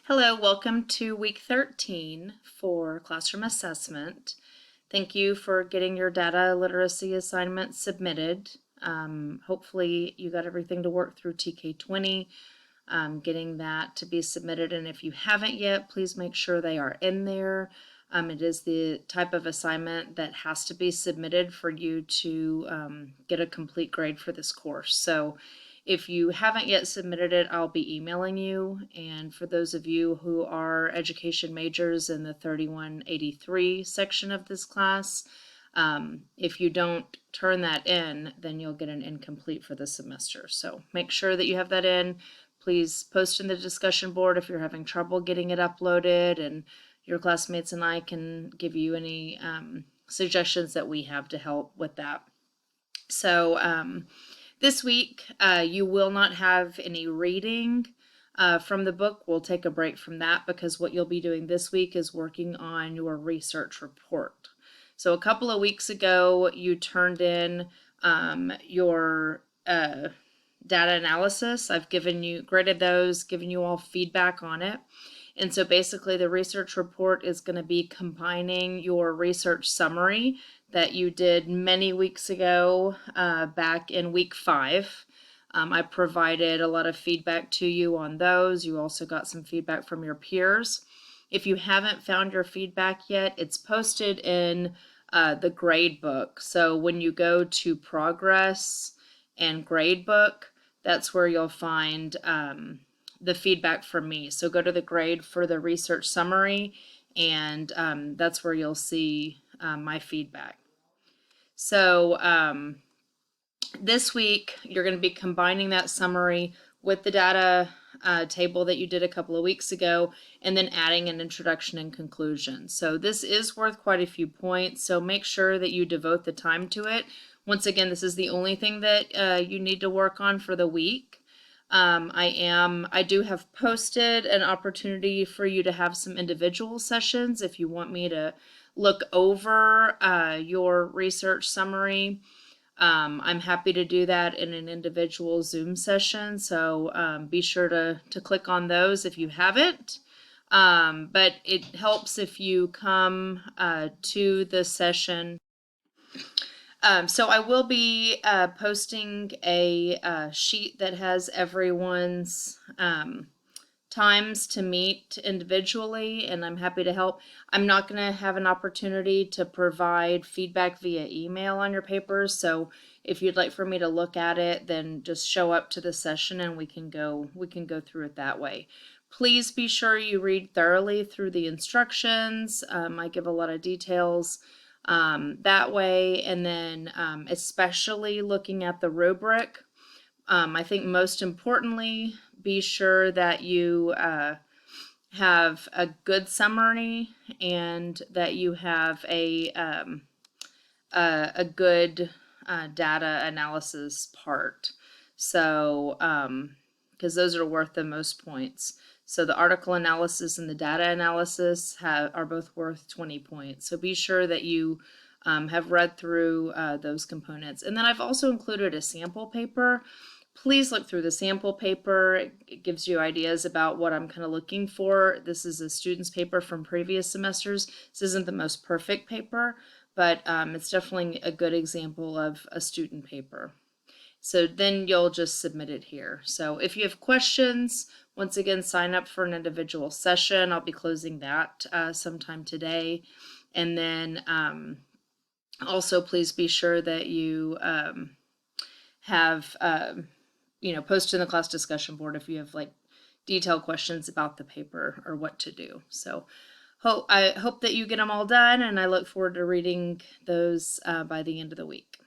Hello, welcome to week 13 for classroom assessment. Thank you for getting your data literacy assignment submitted. Hopefully you got everything to work through TK20, getting that to be submitted, and if you haven't yet, please make sure they are in there. It is the type of assignment that has to be submitted for you to get a complete grade for this course. So if you haven't yet submitted it, I'll be emailing you. And for those of you who are education majors in the 3183 section of this class, if you don't turn that in, then you'll get an incomplete for the semester. So make sure that you have that in. Please post in the discussion board if you're having trouble getting it uploaded, and your classmates and I can give you any suggestions that we have to help with that. So this week, you will not have any reading from the book. We'll take a break from that because what you'll be doing this week is working on your research report. So a couple of weeks ago, you turned in your data analysis. I've graded those, given you all feedback on it. And so basically the research report is going to be combining your research summary that you did many weeks ago back in week 5. I provided a lot of feedback to you on those. You also got some feedback from your peers. If you haven't found your feedback yet, it's posted in the grade book. So when you go to progress and grade book, that's where you'll find the feedback from me. So go to the grade for the research summary, and that's where you'll see my feedback. So this week you're going to be combining that summary with the data table that you did a couple of weeks ago, and then adding an introduction and conclusion. So this is worth quite a few points, so make sure that you devote the time to it. Once again, this is the only thing that you need to work on for the week. I do have posted an opportunity for you to have some individual sessions if you want me to look over your research summary. I'm happy to do that in an individual Zoom session, so be sure to click on those if you haven't. But it helps if you come to the session. So I will be posting a sheet that has everyone's times to meet individually, and I'm happy to help. I'm not going to have an opportunity to provide feedback via email on your papers, so if you'd like for me to look at it, then just show up to the session and we can go through it that way. Please be sure you read thoroughly through the instructions. I give a lot of details that way, and then especially looking at the rubric. I think most importantly, be sure that you have a good summary and that you have a good data analysis part. So because those are worth the most points. So the article analysis and the data analysis are both worth 20 points. So be sure that you have read through those components. And then I've also included a sample paper. Please look through the sample paper. It gives you ideas about what I'm kind of looking for. This is a student's paper from previous semesters. This isn't the most perfect paper, but it's definitely a good example of a student paper. So then you'll just submit it here. So if you have questions, once again, sign up for an individual session. I'll be closing that sometime today. And then also please be sure that you have, post in the class discussion board if you have like detailed questions about the paper or what to do. So I hope that you get them all done, and I look forward to reading those by the end of the week.